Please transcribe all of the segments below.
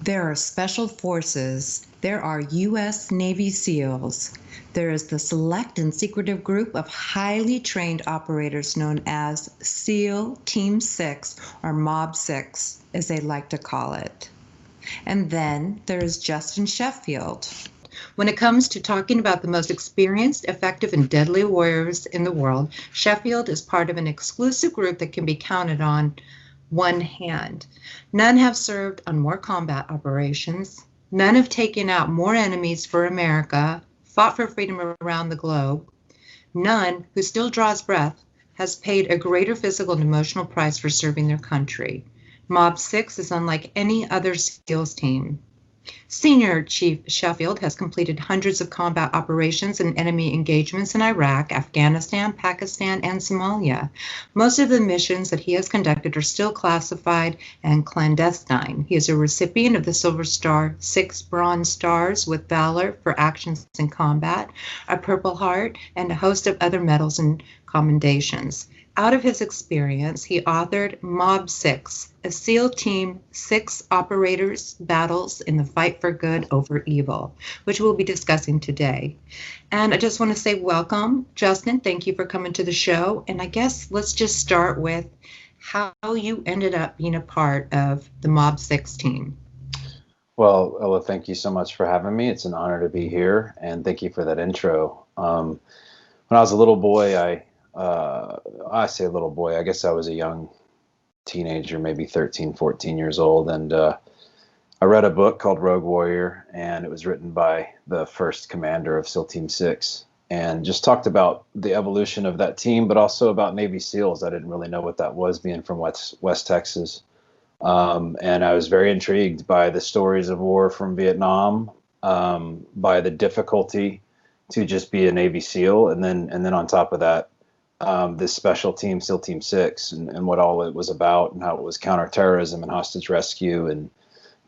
There are special forces. There are U.S. Navy SEALs. There is the select and secretive group of highly trained operators known as SEAL Team 6 or Mob 6, as they like to call it. And then there is Justin Sheffield. When it comes to talking about the most experienced, effective, and deadly warriors in the world, Sheffield is part of an exclusive group that can be counted on one hand. None have served on more combat operations. None have taken out more enemies for America, fought for freedom around the globe. None who still draws breath has paid a greater physical and emotional price for serving their country. Mob 6 is unlike any other SEALs team. Senior Chief Sheffield has completed hundreds of combat operations and enemy engagements in Iraq, Afghanistan, Pakistan, and Somalia. Most of the missions that he has conducted are still classified and clandestine. He is a recipient of the Silver Star, 6 Bronze Stars with Valor for actions in combat, a Purple Heart, and a host of other medals and commendations. Out of his experience, he authored Mob 6, a SEAL Team 6 operators' battles in the fight for good over evil, which we'll be discussing today. And I just want to say welcome, Justin. Thank you for coming to the show. And I guess let's just start with how you ended up being a part of the Mob 6 team. Well, Ella, thank you so much for having me. It's an honor to be here, and thank you for that intro. When I was a little boy, I say little boy, I guess I was a young teenager, maybe 13, 14 years old. And I read a book called Rogue Warrior, and it was written by the first commander of SEAL Team 6, and just talked about the evolution of that team, but also about Navy SEALs. I didn't really know what that was, being from West Texas. And I was very intrigued by the stories of war from Vietnam, by the difficulty to just be a Navy SEAL. And then on top of that, this special team, SEAL Team 6, and what all it was about, and how it was counterterrorism and hostage rescue and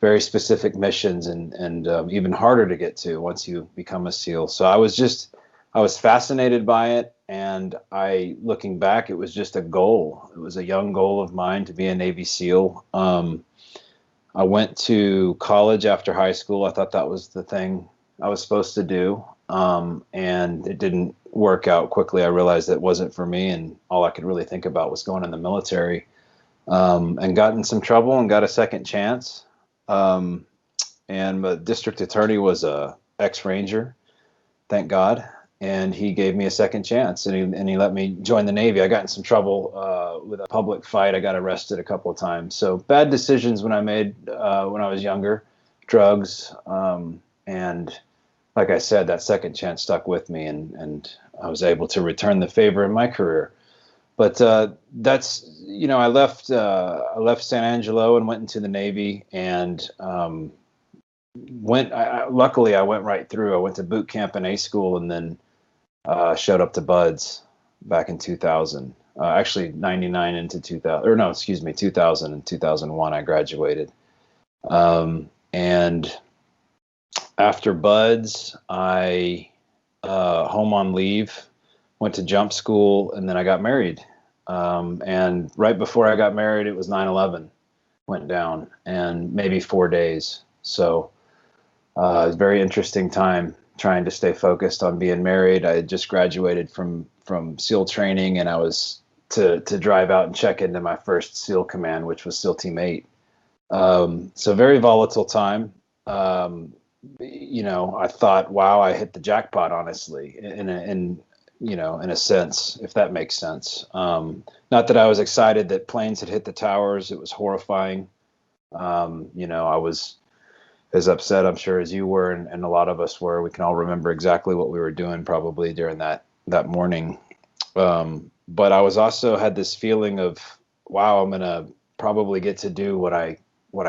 very specific missions, and even harder to get to once you become a SEAL. So I was fascinated by it. And looking back, it was just a goal. It was a young goal of mine to be a Navy SEAL. I went to college after high school. I thought that was the thing I was supposed to do. And it didn't work out quickly. I realized that wasn't for me, and all I could really think about was going in the military, and got in some trouble and got a second chance. And the district attorney was a ex-Ranger, thank God, and he gave me a second chance, and he let me join the Navy. I got in some trouble with a public fight. I got arrested a couple of times. So bad decisions when I made when I was younger, drugs, and like I said, that second chance stuck with me, and I was able to return the favor in my career. But that's, I left San Angelo and went into the Navy, and luckily I went right through. I went to boot camp and A school, and then showed up to Buds back in 2000. Actually, 99 into 2000, or no, excuse me, 2000 and 2001 I graduated. And after Buds, I home on leave, went to jump school, and then I got married. And right before I got married, it was 9/11 went down, and maybe 4 days. So it was a very interesting time trying to stay focused on being married. I had just graduated from SEAL training, and I was to drive out and check into my first SEAL command, which was SEAL Team 8. So very volatile time. I thought, wow, I hit the jackpot, honestly, in a sense, if that makes sense. Not that I was excited that planes had hit the towers. It was horrifying. I was as upset, I'm sure, as you were, and a lot of us were. We can all remember exactly what we were doing probably during that morning. But I was also had this feeling of, wow, I'm going to probably get to do what I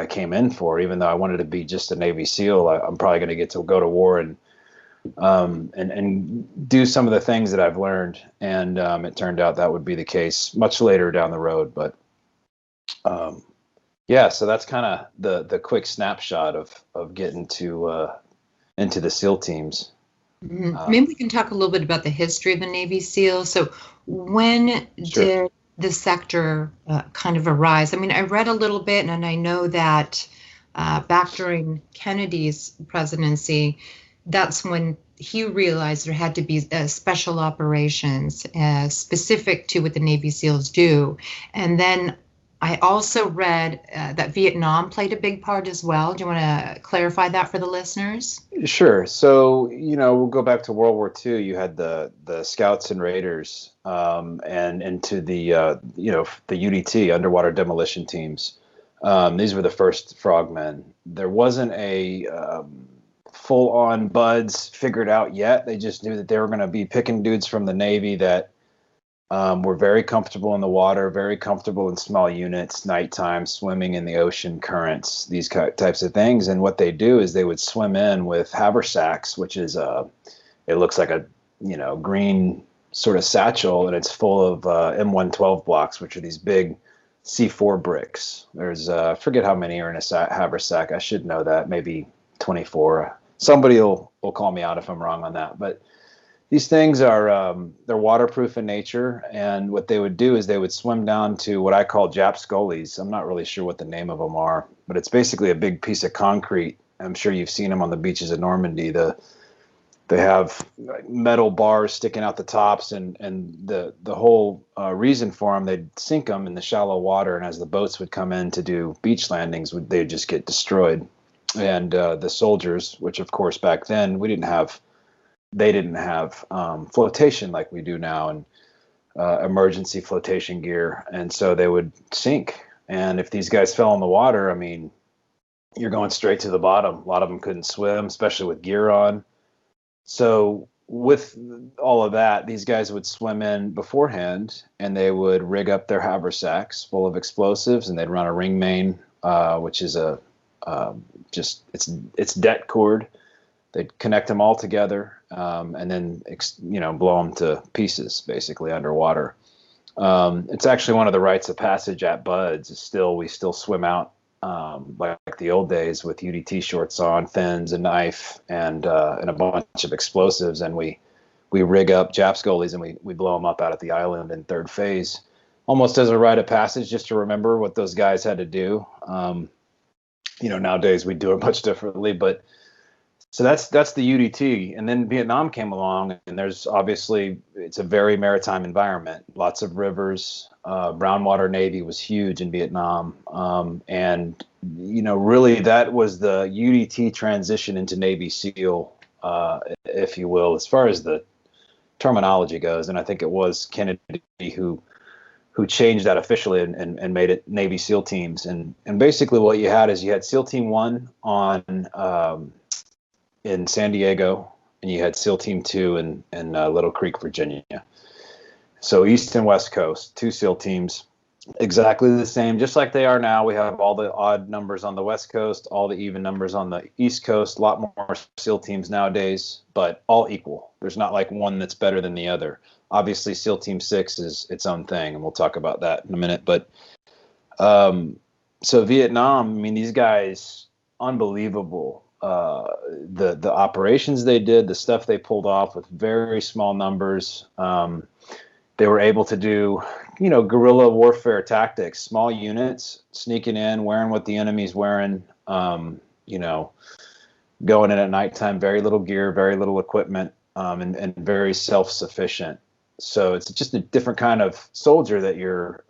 came in for, even though I wanted to be just a Navy SEAL. I'm probably going to get to go to war and do some of the things that I've learned. And it turned out that would be the case much later down the road. But so that's kind of the quick snapshot of getting into the SEAL teams. Maybe we can talk a little bit about the history of the Navy SEALs. So when Sure. did the sector kind of arise? I mean, I read a little bit, and I know that back during Kennedy's presidency, that's when he realized there had to be special operations specific to what the Navy SEALs do. And then I also read that Vietnam played a big part as well. Do you want to clarify that for the listeners? Sure. So, we'll go back to World War II. You had the Scouts and Raiders, and into the the UDT, underwater demolition teams. These were the first frogmen. There wasn't a full-on buds figured out yet. They just knew that they were going to be picking dudes from the Navy that were very comfortable in the water, very comfortable in small units, nighttime, swimming in the ocean currents, these types of things. And what they do is they would swim in with haversacks, which is it looks like a green sort of satchel, and it's full of M112 blocks, which are these big C4 bricks. There's I forget how many are in a haversack. I should know that, maybe 24. Somebody will call me out if I'm wrong on that, but these things are they're waterproof in nature, and what they would do is they would swim down to what I call Jap scullies. I'm not really sure what the name of them are, but it's basically a big piece of concrete. I'm sure you've seen them on the beaches of Normandy. They have metal bars sticking out the tops, and the whole reason for them, they'd sink them in the shallow water, and as the boats would come in to do beach landings, they'd just get destroyed. And the soldiers, which of course back then they didn't have flotation like we do now, and emergency flotation gear, and so they would sink. And if these guys fell in the water, I mean, you're going straight to the bottom. A lot of them couldn't swim, especially with gear on. So with all of that, these guys would swim in beforehand, and they would rig up their haversacks full of explosives, and they'd run a ring main, which is it's det cord. They'd connect them all together, and then blow them to pieces, basically underwater. It's actually one of the rites of passage at Buds. We still swim out like the old days with UDT shorts on, fins, a knife, and a bunch of explosives, and we rig up Jap scullies, and we blow them up out at the island in third phase, almost as a rite of passage, just to remember what those guys had to do. Nowadays we do it much differently, but so that's the UDT. And then Vietnam came along, and it's a very maritime environment, lots of rivers. Brown water Navy was huge in Vietnam, and really that was the UDT transition into Navy SEAL, if you will, as far as the terminology goes. And I think it was Kennedy who changed that officially and made it Navy SEAL teams. And basically what you had SEAL Team 1 on in San Diego, and you had SEAL Team 2 in Little Creek, Virginia. So East and West Coast, 2 SEAL teams, exactly the same, just like they are now. We have all the odd numbers on the West Coast, all the even numbers on the East Coast, a lot more SEAL teams nowadays, but all equal. There's not like one that's better than the other. Obviously, SEAL Team 6 is its own thing, and we'll talk about that in a minute. But so Vietnam, I mean, these guys, unbelievable. The operations they did, the stuff they pulled off with very small numbers. They were able to do, guerrilla warfare tactics, small units, sneaking in, wearing what the enemy's wearing, going in at nighttime, very little gear, very little equipment, and very self-sufficient. So it's just a different kind of soldier that you're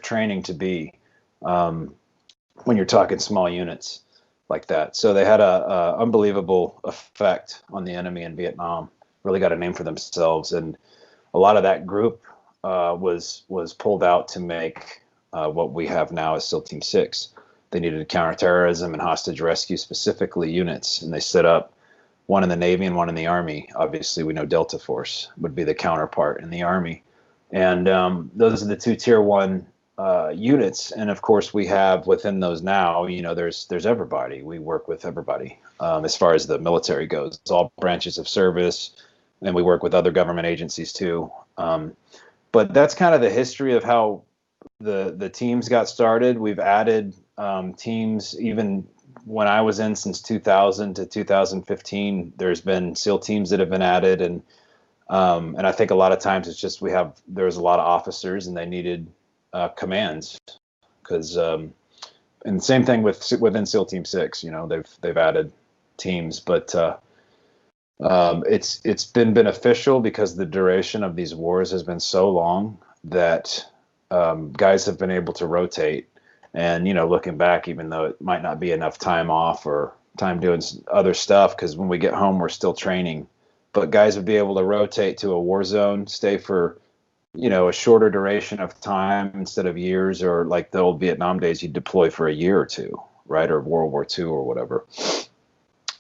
training to be when you're talking small units like that. So they had a unbelievable effect on the enemy in Vietnam. Really got a name for themselves, and a lot of that group was pulled out to make what we have now as SEAL Team 6. They needed counterterrorism and hostage rescue specifically units, and they set up one in the Navy and one in the Army. Obviously, we know Delta Force would be the counterpart in the Army. And those are the 2 Tier 1 units. And of course, we have within those now, there's everybody. We work with everybody as far as the military goes, all branches of service, and we work with other government agencies too. But that's kind of the history of how the teams got started. We've added teams even when I was in since 2000 to 2015. There's been SEAL teams that have been added, and I think a lot of times it's just there's a lot of officers and they needed commands because And same thing within SEAL Team 6. You know, they've added teams, but it's been beneficial because the duration of these wars has been so long that guys have been able to rotate. And, you know, looking back, even though it might not be enough time off or time doing other stuff, because when we get home, we're still training, but guys would be able to rotate to a war zone, stay for, you know, a shorter duration of time instead of years, or like the old Vietnam days, you'd deploy for a year or two, right? Or World War II or whatever.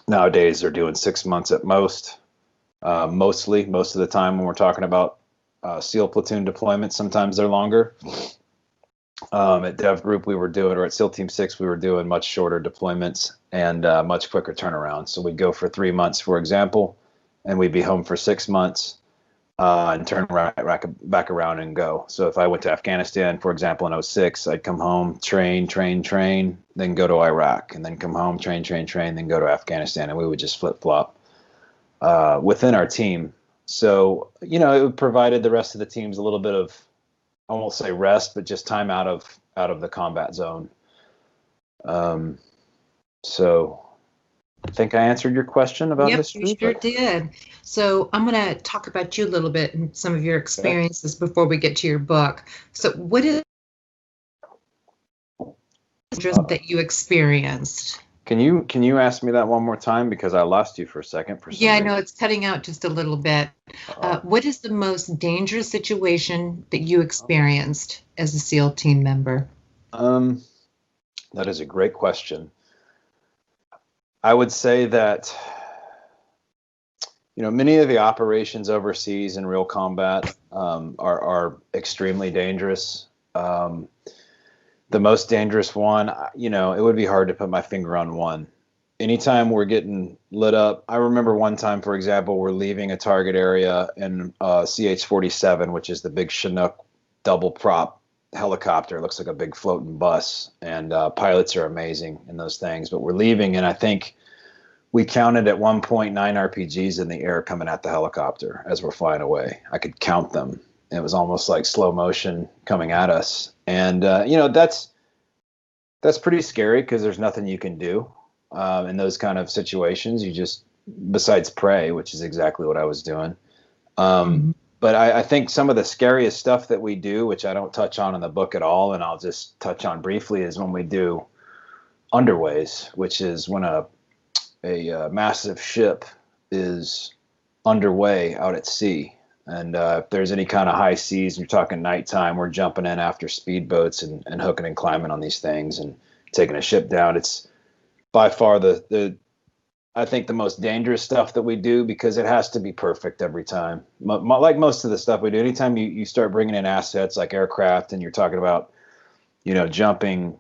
Nowadays, they're doing 6 months at most. Most of the time when we're talking about SEAL platoon deployments, sometimes they're longer. At Dev Group, we were doing, or at SEAL Team 6, we were doing much shorter deployments and much quicker turnarounds. So we'd go for 3 months, for example, and we'd be home for 6 months and turn back around and go. So if I went to Afghanistan, for example, in 06, I'd come home, train, then go to Iraq, and then come home, train, then go to Afghanistan, and we would just flip-flop within our team. So, you know, it provided the rest of the teams a little bit of, I won't say rest, but just time out of the combat zone. So I think I answered your question about history. Yep, you sure did. So I'm going to talk about you a little bit and some of your experiences before we get to your book. So what is that you experienced? Can you ask me that one more time, because I lost you for a second? Yeah, I know it's cutting out just a little bit. What is the most dangerous situation that you experienced as a SEAL team member? That is a great question. I would say that, you know, many of the operations overseas in real combat are extremely dangerous. The most dangerous one, you know, it would be hard to put my finger on one. Anytime we're getting lit up, I remember one time, for example, we're leaving a target area in CH-47, which is the big Chinook double prop helicopter. It looks like a big floating bus, and pilots are amazing in those things. But we're leaving, and I think we counted at one point 9 RPGs in the air coming at the helicopter as we're flying away. I could count them. It was almost like slow motion coming at us. And, you know, that's pretty scary, because there's nothing you can do in those kind of situations. You just, besides pray, which is exactly what I was doing. But I think some of the scariest stuff that we do, which I don't touch on in the book at all, and I'll just touch on briefly, is when we do underways, which is when a massive ship is underway out at sea. And if there's any kind of high seas, and you're talking nighttime, we're jumping in after speedboats and hooking and climbing on these things and taking a ship down. It's by far I think the most dangerous stuff that we do, because it has to be perfect every time. Like most of the stuff we do, anytime you start bringing in assets like aircraft, and you're talking about, you know, jumping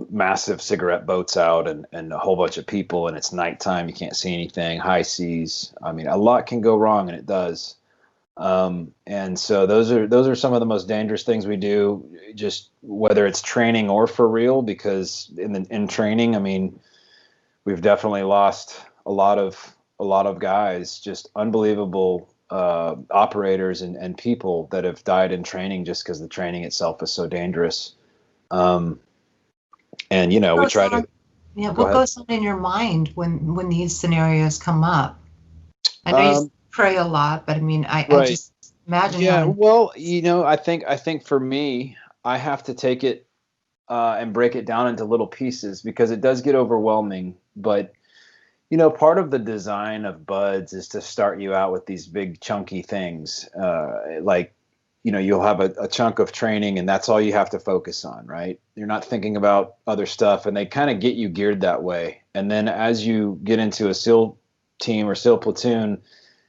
massive cigarette boats out and a whole bunch of people, and it's nighttime, you can't see anything, high seas. I mean, a lot can go wrong, and it does. And so those are some of the most dangerous things we do, just whether it's training or for real, because in training, I mean, we've definitely lost a lot of guys, just unbelievable operators and people that have died in training just because the training itself is so dangerous. And, you know, we try to. Yeah, what goes on in your mind when these scenarios come up? I know you pray a lot, but I mean, I just imagine. Yeah, well, you know, I think for me, I have to take it and break it down into little pieces, because it does get overwhelming. But, you know, part of the design of BUDS is to start you out with these big chunky things, like, you know, you'll have a chunk of training, and that's all you have to focus on, right? You're not thinking about other stuff, and they kind of get you geared that way. And then as you get into a SEAL team or SEAL platoon,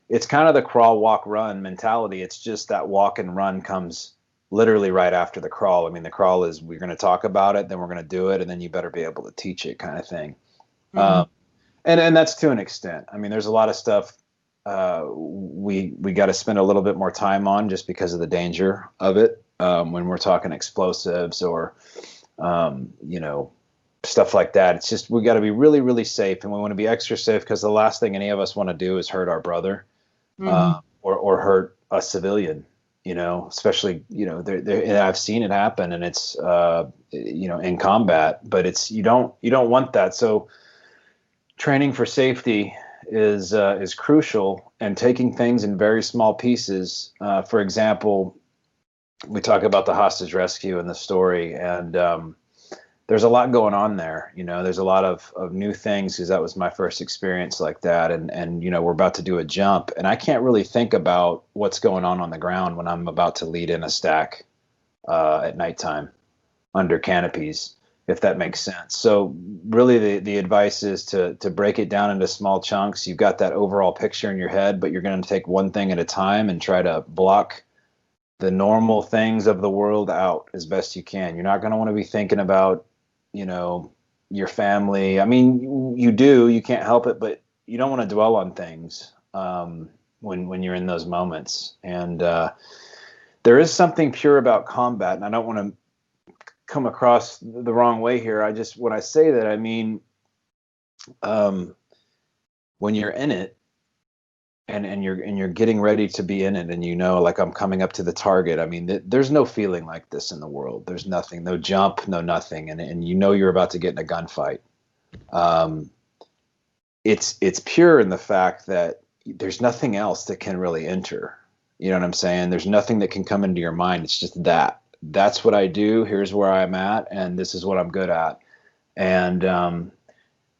it's kind of the crawl, walk, run mentality. It's just that walk and run comes literally right after the crawl. I mean, the crawl is, we're going to talk about it, then we're going to do it, and then you better be able to teach it, kind of thing. And that's to an extent. I mean, there's a lot of stuff we got to spend a little bit more time on, just because of the danger of it, when we're talking explosives or you know, stuff like that. It's just, we got to be really, really safe, and we want to be extra safe, because the last thing any of us want to do is hurt our brother or hurt a civilian, especially, and I've seen it happen, and it's, in combat, but you don't want that. So training for safety is crucial, and taking things in very small pieces. For example, we talk about the hostage rescue in the story, and there's a lot going on there. There's a lot of new things, because that was my first experience like that. And we're about to do a jump, and I can't really think about what's going on the ground when I'm about to lead in a stack at nighttime under canopies, if that makes sense. So really the advice is to break it down into small chunks. You've got that overall picture in your head, but you're going to take one thing at a time and try to block the normal things of the world out as best you can. You're not going to want to be thinking about, your family. I mean, you can't help it, but you don't want to dwell on things when you're in those moments. And there is something pure about combat, and I don't want to come across the wrong way here. When I say that, I mean, when you're in it, and you're getting ready to be in it, and like, I'm coming up to the target. I mean, there's no feeling like this in the world. There's nothing, no jump, no nothing, and you're about to get in a gunfight. It's pure in the fact that there's nothing else that can really enter. You know what I'm saying? There's nothing that can come into your mind. It's just that's what I do. Here's where I'm at, and this is what I'm good at. And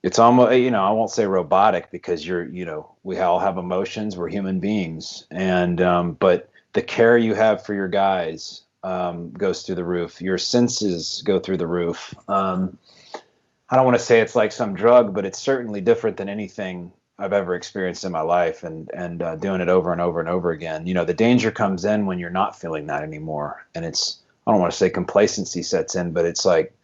it's almost, I won't say robotic, because we all have emotions. We're human beings. And, but the care you have for your guys, goes through the roof. Your senses go through the roof. I don't want to say it's like some drug, but it's certainly different than anything I've ever experienced in my life, and doing it over and over and over again. The danger comes in when you're not feeling that anymore. And I don't want to say complacency sets in, but it's like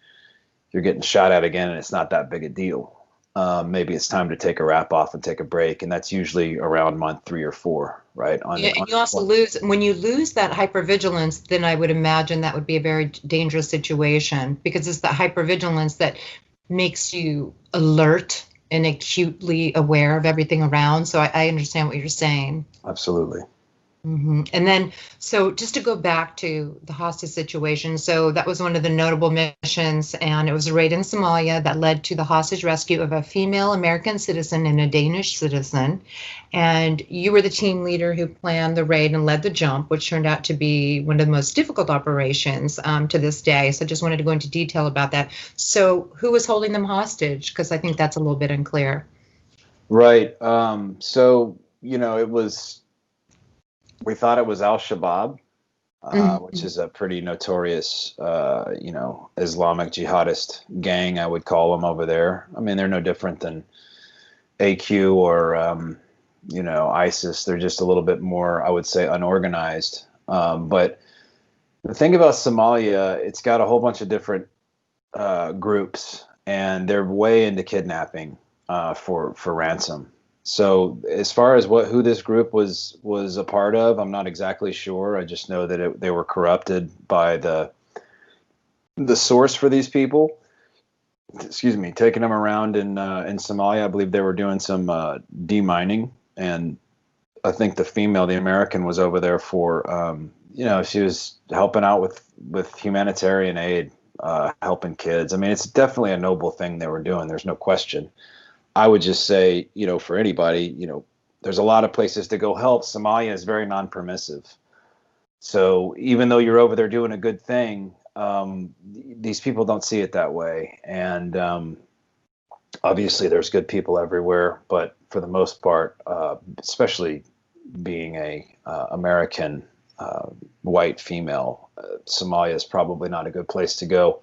you're getting shot at again, and it's not that big a deal. Maybe it's time to take a wrap off and take a break, and that's usually around month 3 or 4, right? You also when you lose that hypervigilance, then I would imagine that would be a very dangerous situation, because it's the hypervigilance that makes you alert and acutely aware of everything around. So I understand what you're saying. Absolutely. Mm-hmm. And then, so just to go back to the hostage situation, so that was one of the notable missions, and it was a raid in Somalia that led to the hostage rescue of a female American citizen and a Danish citizen. And you were the team leader who planned the raid and led the jump, which turned out to be one of the most difficult operations to this day. So just wanted to go into detail about that. So who was holding them hostage? Because I think that's a little bit unclear. Right. So, we thought it was Al-Shabaab, which is a pretty notorious, Islamic jihadist gang, I would call them over there. I mean, they're no different than AQ or, ISIS. They're just a little bit more, I would say, unorganized. But the thing about Somalia, it's got a whole bunch of different groups, and they're way into kidnapping for ransom. So as far as who this group was a part of, I'm not exactly sure. I just know that they were corrupted by the source for these people. Excuse me, taking them around in Somalia. I believe they were doing some demining, and I think the American, was over there for she was helping out with humanitarian aid, helping kids. I mean, it's definitely a noble thing they were doing. There's no question. I would just say, for anybody, there's a lot of places to go help. Somalia is very non-permissive. So even though you're over there doing a good thing, these people don't see it that way. And obviously there's good people everywhere, but for the most part, especially being a American white female, Somalia is probably not a good place to go.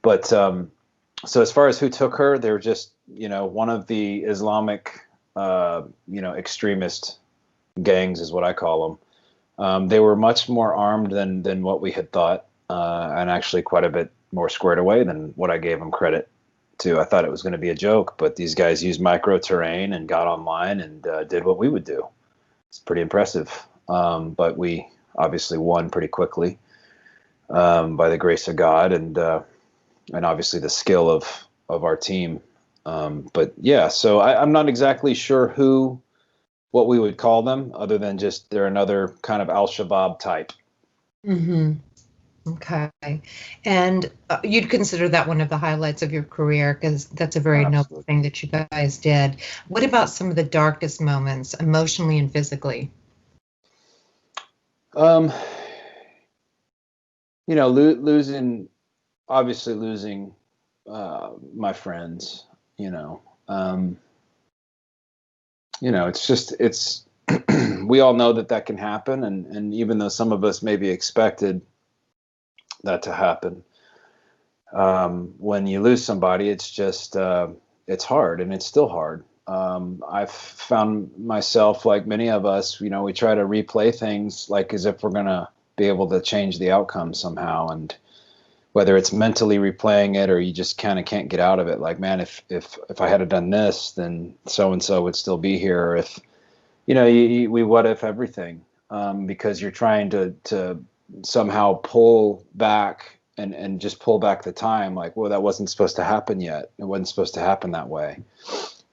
But so as far as who took her, they're just, one of the Islamic, extremist gangs is what I call them. They were much more armed than what we had thought, and actually quite a bit more squared away than what I gave them credit to. I thought it was going to be a joke, but these guys used micro terrain and got online and did what we would do. It's pretty impressive. But we obviously won pretty quickly by the grace of God and obviously the skill of our team. But yeah, so I'm not exactly sure what we would call them, other than just they're another kind of Al-Shabaab type. Mm-hmm. Okay. And you'd consider that one of the highlights of your career because that's a very noble Absolutely. thing that you guys did. What about some of the darkest moments, emotionally and physically? Um, losing, obviously losing my friends, you know. Um, it's just it's we all know that that can happen, and even though some of us maybe expected that to happen, when you lose somebody, it's just it's hard, and it's still hard. I've found myself, like many of us, we try to replay things like as if we're gonna be able to change the outcome somehow, and whether it's mentally replaying it or you just kind of can't get out of it. Like, man, if I had done this, then so and so would still be here. Or if we what if everything, because you're trying to somehow pull back and just pull back the time. Like, well, that wasn't supposed to happen yet. It wasn't supposed to happen that way.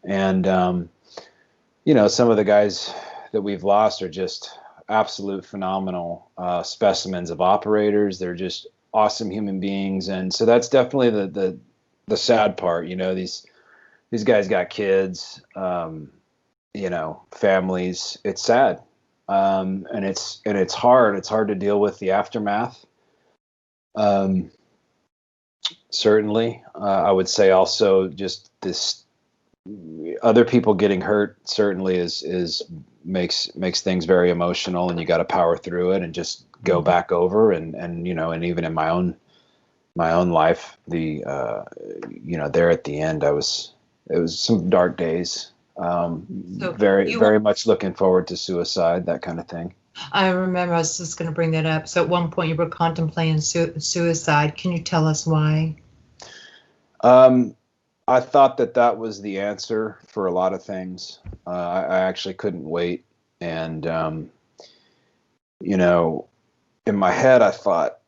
And some of the guys that we've lost are just absolute phenomenal specimens of operators. They're just awesome human beings, and so that's definitely the sad part. These guys got kids, families. It's sad, and it's hard. It's hard to deal with the aftermath. Um, Certainly, I would say also just this other people getting hurt certainly is makes things very emotional, and you got to power through it and just go back over, and even in my own life, the there at the end, it was some dark days. So Very, you were, very much looking forward to suicide, that kind of thing. I remember I was just going to bring that up. So at one point you were contemplating suicide. Can you tell us why? Um, I thought that that was the answer for a lot of things. I actually couldn't wait, and you know, in my head, I thought,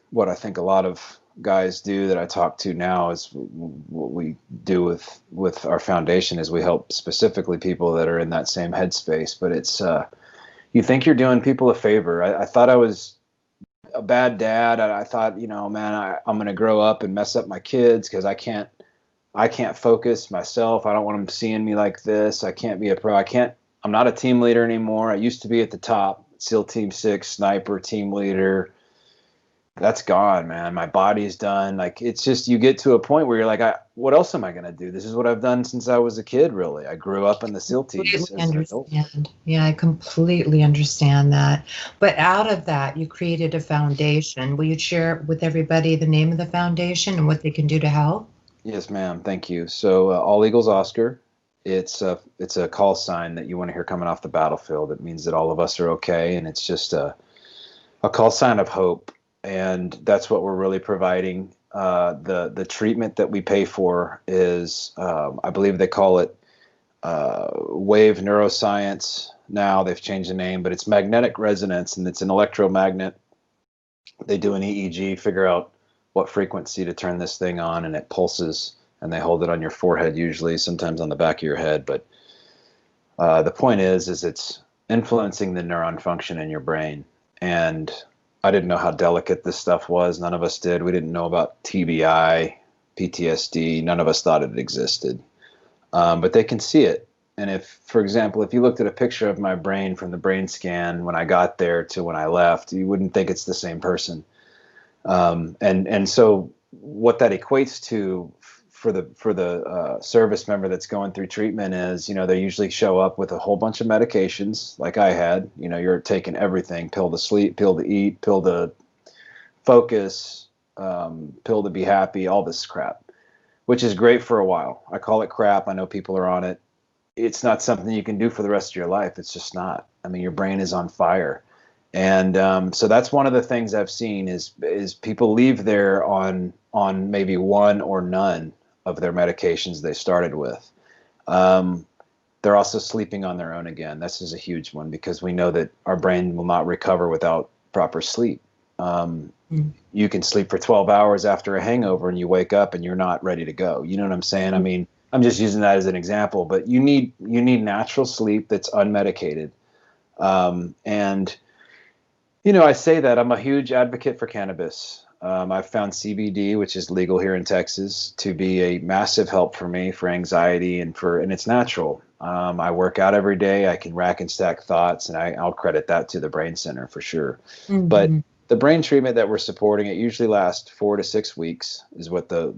what I think a lot of guys do that I talk to now is what we do with our foundation is we help specifically people that are in that same headspace. But it's you think you're doing people a favor. I thought I was a bad dad. I thought, man, I'm going to grow up and mess up my kids because I can't focus myself. I don't want them seeing me like this. I can't be a pro. I'm not a team leader anymore. I used to be at the top, SEAL Team 6, sniper, team leader. That's gone, man. My body's done. Like, it's just, you get to a point where you're like, what else am I going to do? This is what I've done since I was a kid, really. I grew up in the SEAL teams Completely as an adult. understand. Yeah, I completely understand that. But out of that, you created a foundation. Will you share with everybody the name of the foundation and what they can do to help? Yes, ma'am. Thank you. So, All Eagles Oscar, it's a call sign that you want to hear coming off the battlefield. It means that all of us are okay, and it's just a call sign of hope, and that's what we're really providing. The treatment that we pay for is, I believe they call it wave neuroscience. Now they've changed the name, but it's magnetic resonance, and it's an electromagnet. They do an EEG, figure out what frequency to turn this thing on, and it pulses. And they hold it on your forehead, usually, sometimes on the back of your head. But the point is it's influencing the neuron function in your brain. And I didn't know how delicate this stuff was. None of us did. We didn't know about TBI, PTSD. None of us thought it existed. But they can see it. And if, for example, if you looked at a picture of my brain from the brain scan when I got there to when I left, you wouldn't think it's the same person. And so what that equates to for the service member that's going through treatment is, they usually show up with a whole bunch of medications, like I had. You're taking everything: pill to sleep, pill to eat, pill to focus, pill to be happy, all this crap, which is great for a while. I call it crap. I know people are on it. It's not something you can do for the rest of your life. It's just not. I mean, your brain is on fire. And so that's one of the things I've seen is people leave there on maybe one or none of their medications they started with. Um, they're also sleeping on their own again. This is a huge one because we know that our brain will not recover without proper sleep. Um, Mm. you can sleep for 12 hours after a hangover and you wake up and you're not ready to go. You know what I'm saying? I mean, I'm just using that as an example, but you need natural sleep that's unmedicated. And I say that I'm a huge advocate for cannabis. I've found CBD, which is legal here in Texas, to be a massive help for me for anxiety and it's natural. I work out every day. I can rack and stack thoughts, and I'll credit that to the Brain Center for sure. But Hmm. the brain treatment that we're supporting, it usually lasts 4 to 6 weeks, is what the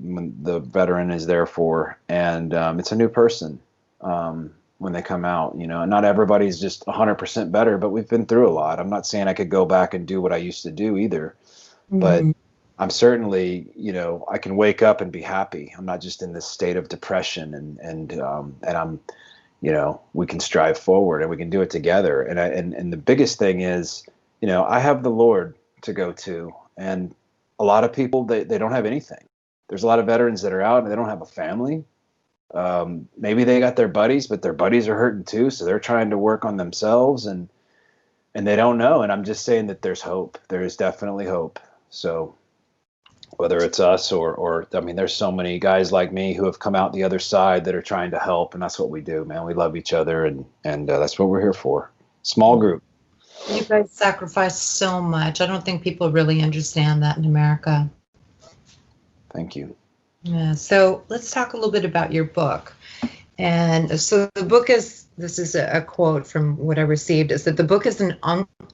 veteran is there for, and it's a new person. When they come out. Not everybody's just 100% better, but we've been through a lot. I'm not saying I could go back and do what I used to do either, but Hmm. I'm certainly, I can wake up and be happy. I'm not just in this state of depression, and I'm, we can strive forward and we can do it together. And the biggest thing is, I have the Lord to go to, and a lot of people, they don't have anything. There's a lot of veterans that are out and they don't have a family. Maybe they got their buddies, but their buddies are hurting too, so they're trying to work on themselves, and they don't know. And I'm just saying that there's hope. There is definitely hope. So whether it's us or I mean, there's so many guys like me who have come out the other side that are trying to help, and that's what we do, man. We love each other, and that's what we're here for. Small group. You guys sacrifice so much. I don't think people really understand that in America. Thank you. Yeah. So let's talk a little bit about your book. And so the book is, this is a quote from what I received, is that the book is an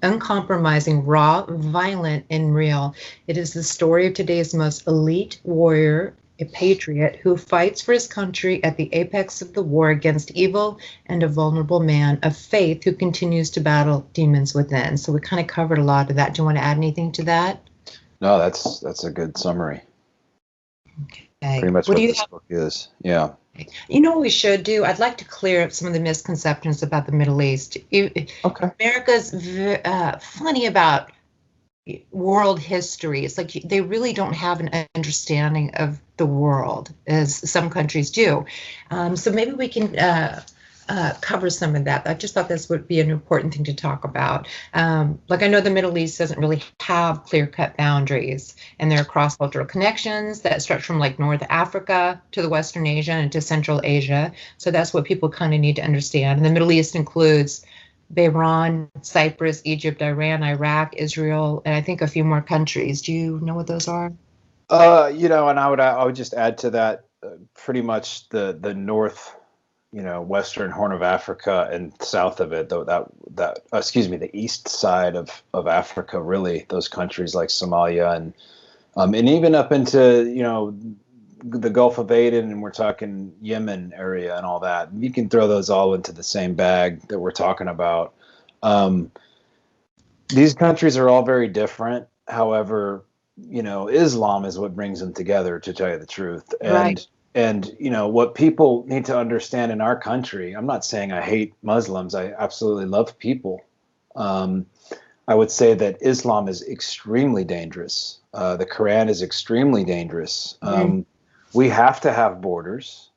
uncompromising, raw, violent, and real. It is the story of today's most elite warrior, a patriot who fights for his country at the apex of the war against evil, and a vulnerable man of faith who continues to battle demons within. So we kind of covered a lot of that. Do you want to add anything to that? No, that's a good summary. Okay. Pretty much What do what you this book is. Yeah. You know what we should do? I'd like to clear up some of the misconceptions about the Middle East. Okay. America's funny about world history. It's like they really don't have an understanding of the world as some countries do. So maybe we can cover some of that. I just thought this would be an important thing to talk about. Like I know the Middle East doesn't really have clear-cut boundaries, and there are cross-cultural connections that stretch from like North Africa to the Western Asia and to Central Asia. So that's what people kind of need to understand. And the Middle East includes Bahrain, Cyprus, Egypt, Iran, Iraq, Israel, and I think a few more countries. Do you know what those are? And I would just add to that, pretty much the north, western Horn of Africa and south of it, though that excuse me, the east side of Africa, really, those countries like Somalia and even up into, the Gulf of Aden, and we're talking Yemen area and all that. You can throw those all into the same bag that we're talking about. Um, these countries are all very different. However, Islam is what brings them together, to tell you the truth. Right. And what people need to understand in our country, I'm not saying I hate Muslims. I absolutely love people. Um, I would say that Islam is extremely dangerous. The Quran is extremely dangerous. We have to have borders.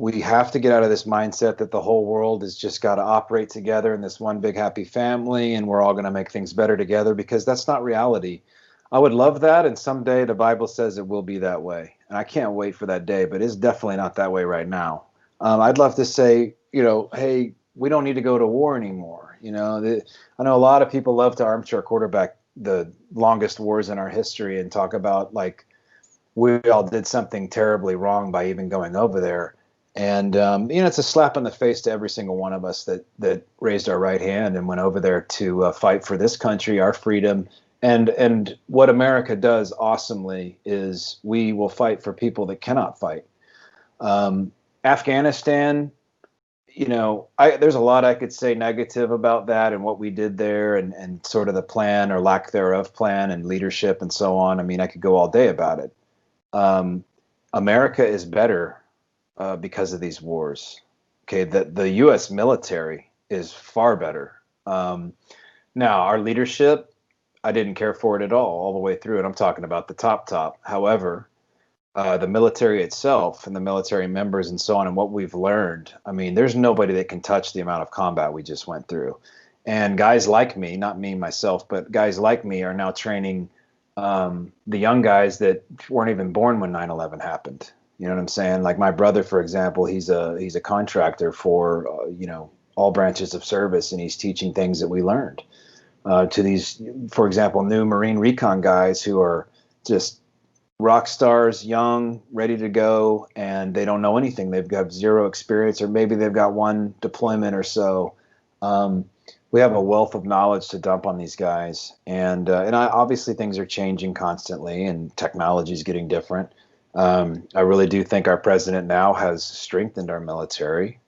We have to get out of this mindset that the whole world has just got to operate together in this one big happy family and we're all going to make things better together, because that's not reality. I would love that, and someday the Bible says it will be that way. And I can't wait for that day, but it's definitely not that way right now. I'd love to say, hey, we don't need to go to war anymore. I know a lot of people love to armchair quarterback the longest wars in our history and talk about like we all did something terribly wrong by even going over there. And it's a slap in the face to every single one of us that raised our right hand and went over there to fight for this country, our freedom. And what America does awesomely is we will fight for people that cannot fight. Afghanistan, there's a lot I could say negative about that and what we did there, and sort of the plan or lack thereof plan and leadership and so on. I mean, I could go all day about it. America is better because of these wars. Okay, the U.S. military is far better. Now, our leadership, I didn't care for it at all the way through, and I'm talking about the top. However, the military itself and the military members and so on, and what we've learned, I mean, there's nobody that can touch the amount of combat we just went through. And guys like me, not me myself, but guys like me are now training the young guys that weren't even born when 9/11 happened. You know what I'm saying? Like my brother, for example, he's a contractor for all branches of service, and he's teaching things that we learned. to these, for example, new Marine recon guys who are just rock stars, young, ready to go, and they don't know anything. They've got zero experience, or maybe they've got one deployment or so. We have a wealth of knowledge to dump on these guys, and obviously things are changing constantly, and technology is getting different. I really do think our president now has strengthened our military.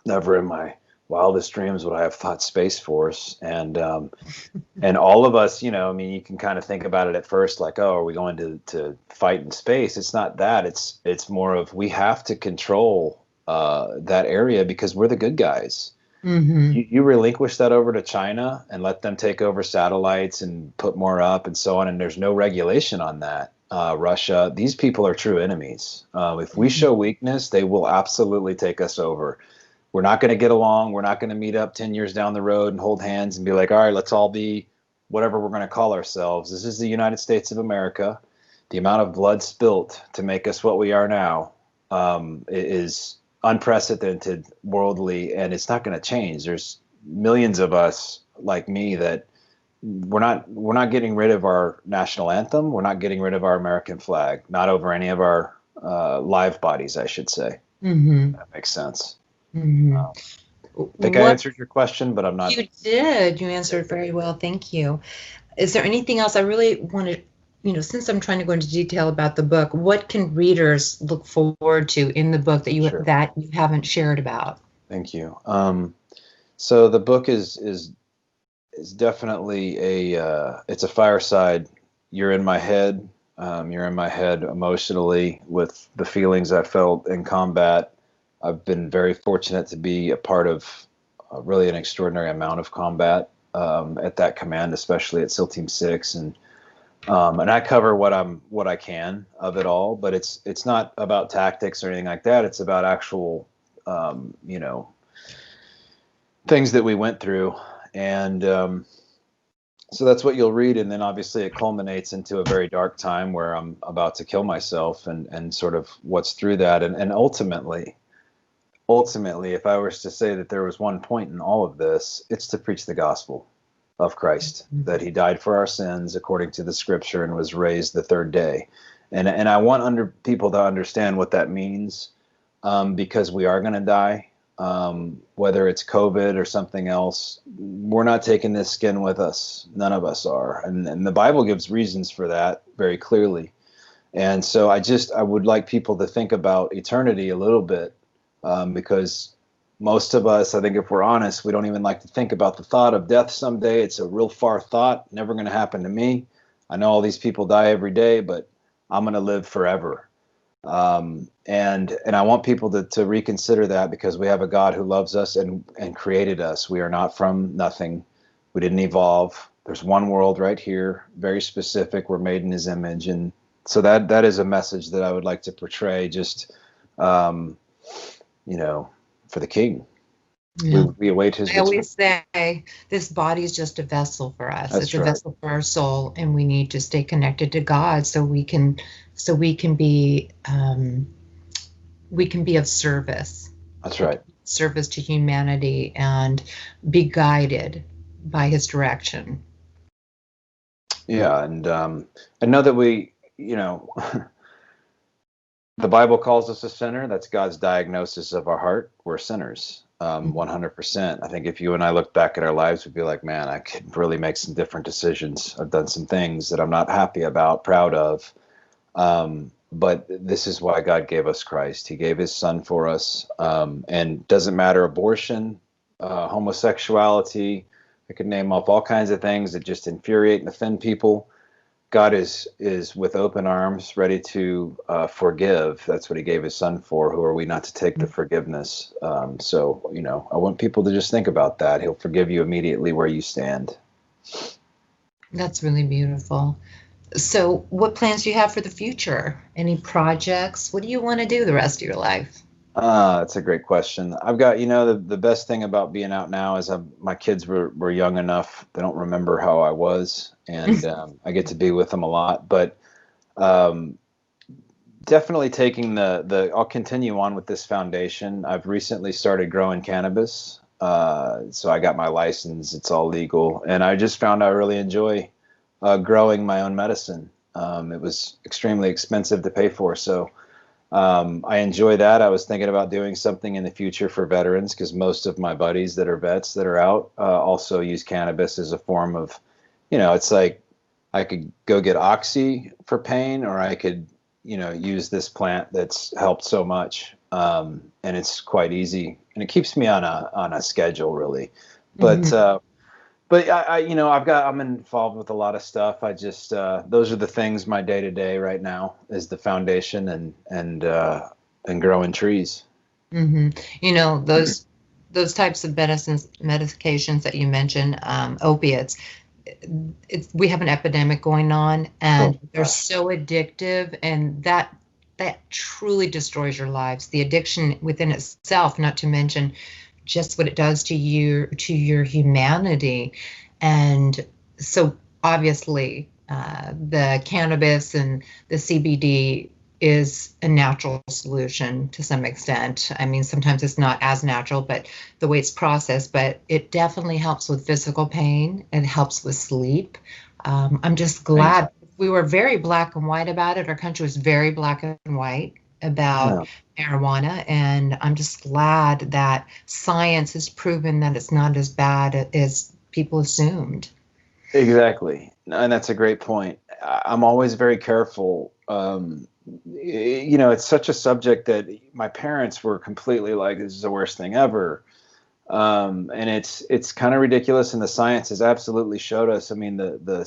Never in my wildest dreams would I have thought Space Force, and all of us, I mean, you can kind of think about it at first like, oh, are we going to fight in space? It's not that. It's more of we have to control that area because we're the good guys. Mm-hmm. You relinquish that over to China and let them take over satellites and put more up and so on, and there's no regulation on that. Russia, these people are true enemies. If we show weakness, they will absolutely take us over. We're not going to get along. We're not going to meet up 10 years down the road and hold hands and be like, all right, let's all be whatever we're going to call ourselves. This is the United States of America. The amount of blood spilt to make us what we are now is unprecedented worldly, and it's not going to change. There's millions of us like me that we're not getting rid of our national anthem. We're not getting rid of our American flag, not over any of our live bodies, I should say. Mm-hmm. That makes sense. Mm-hmm. I think I answered your question, but I'm not. You did. You answered very well. Thank you. Is there anything else I really want to, since I'm trying to go into detail about the book, what can readers look forward to in the book that you Sure. haven't shared about? Thank you. So the book is definitely it's a fireside. You're in my head. You're in my head emotionally with the feelings I felt in combat. I've been very fortunate to be a part of really an extraordinary amount of combat at that command, especially at SEAL Team 6, and I cover what I can of it all. But it's not about tactics or anything like that. It's about actual things that we went through, and so that's what you'll read. And then obviously it culminates into a very dark time where I'm about to kill myself, and sort of what's through that, and ultimately, if I was to say that there was one point in all of this, it's to preach the gospel of Christ, that he died for our sins according to the scripture and was raised the third day. And I want people to understand what that means, because we are going to die, whether it's COVID or something else. We're not taking this skin with us. None of us are. And the Bible gives reasons for that very clearly. And so I would like people to think about eternity a little bit. Because most of us, I think if we're honest, we don't even like to think about the thought of death someday. It's a real far thought, never going to happen to me. I know all these people die every day, but I'm going to live forever. And I want people to reconsider that, because we have a God who loves us and created us. We are not from nothing. We didn't evolve. There's one world right here, very specific. We're made in his image. And so that is a message that I would like to portray, just for the King. Yeah. We await his return. I always say this body is just a vessel for us. That's it's a vessel for our soul, and we need to stay connected to God so we can be of service. That's right. Service to humanity and be guided by his direction. Yeah, and I know that we, the Bible calls us a sinner. That's God's diagnosis of our heart. We're sinners, 100%. I think if you and I looked back at our lives, we'd be like, man, I could really make some different decisions. I've done some things that I'm not happy about, proud of. But this is why God gave us Christ. He gave his son for us. And doesn't matter abortion, homosexuality. I could name off all kinds of things that just infuriate and offend people. God is with open arms, ready to forgive. That's what he gave his son for. Who are we not to take the forgiveness? So, I want people to just think about that. He'll forgive you immediately where you stand. That's really beautiful. So what plans do you have for the future? Any projects? What do you want to do the rest of your life? That's a great question. I've got, the best thing about being out now is my kids were young enough. They don't remember how I was, and I get to be with them a lot. But definitely taking I'll continue on with this foundation. I've recently started growing cannabis, So I got my license. It's all legal. And I just found I really enjoy growing my own medicine. It was extremely expensive to pay for. So I enjoy that. I was thinking about doing something in the future for veterans because most of my buddies that are vets that are out also use cannabis as a form of, it's like I could go get Oxy for pain, or I could, use this plant that's helped so much. And it's quite easy, and it keeps me on a schedule, really. But I'm involved with a lot of stuff. I just those are the things. My day to day right now is the foundation and growing trees. Those types of medications that you mentioned, opiates. We have an epidemic going on, and they're so addictive, and that truly destroys your lives. The addiction within itself, not to mention just what it does to your humanity. And so obviously the cannabis and the CBD is a natural solution to some extent. I mean, sometimes it's not as natural, but the way it's processed, but it definitely helps with physical pain. It helps with sleep. I'm just glad we were very black and white about it. Our country was very black and white about marijuana, and I'm just glad that science has proven that it's not as bad as people assumed. Exactly. And that's a great point. I'm always very careful. It's such a subject that my parents were completely like, this is the worst thing ever. And it's kind of ridiculous. And the science has absolutely showed us. I mean, the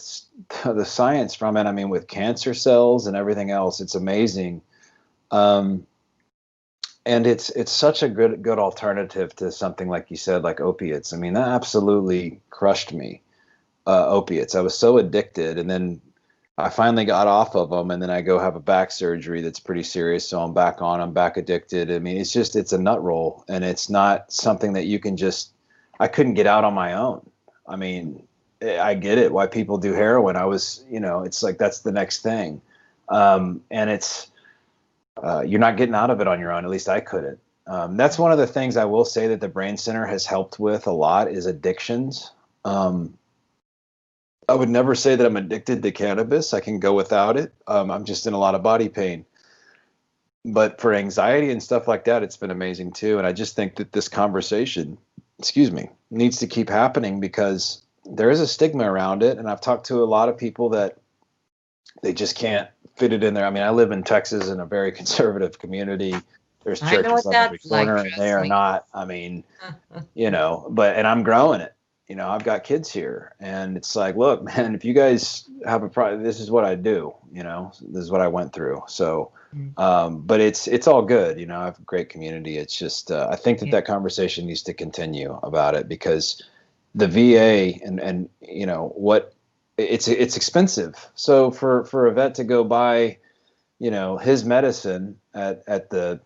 science from it, I mean, with cancer cells and everything else, it's amazing. And it's such a good alternative to something like you said, like opiates. I mean, that absolutely crushed me. Opiates. I was so addicted, and then I finally got off of them, and then I go have a back surgery that's pretty serious, so I'm back on. I'm back addicted. I mean, it's a nut roll, and it's not something that you can just. I couldn't get out on my own. I mean, I get it why people do heroin. I was, it's like that's the next thing, and it's you're not getting out of it on your own. At least I couldn't. That's one of the things I will say that the Brain Center has helped with a lot is addictions. I would never say that I'm addicted to cannabis. I can go without it. I'm just in a lot of body pain. But for anxiety and stuff like that, it's been amazing too. And I just think that this conversation, needs to keep happening because there is a stigma around it. And I've talked to a lot of people that they just can't fit it in there. I mean, I live in Texas in a very conservative community. There's churches on every corner, and they are not. I mean, and I'm growing it. I've got kids here, and it's like, look, man, if you guys have a problem, this is what I do. This is what I went through. So, but it's all good. I have a great community. It's just, I think that conversation needs to continue about it because the VA and what it's expensive. So for a vet to go buy, his medicine at the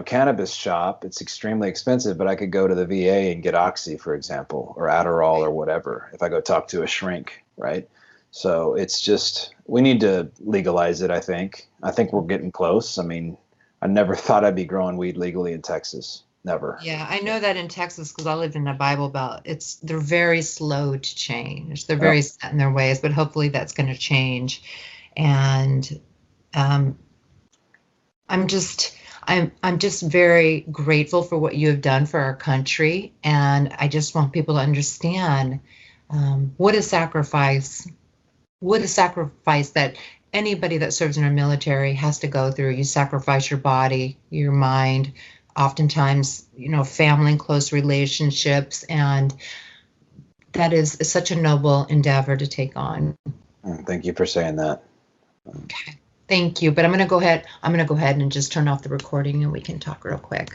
cannabis shop, it's extremely expensive, but I could go to the VA and get Oxy, for example, or Adderall or whatever, if I go talk to a shrink, right? So it's just, we need to legalize it, I think. I think we're getting close. I mean, I never thought I'd be growing weed legally in Texas. Never. Yeah, I know that in Texas because I lived in a Bible Belt. They're very slow to change. They're very set in their ways, but hopefully that's going to change. And I'm just very grateful for what you have done for our country, and I just want people to understand what a sacrifice that anybody that serves in our military has to go through. You sacrifice your body, your mind, oftentimes, family and close relationships, and that is such a noble endeavor to take on. Thank you for saying that. Okay. Thank you, but I'm going to go ahead and just turn off the recording and we can talk real quick.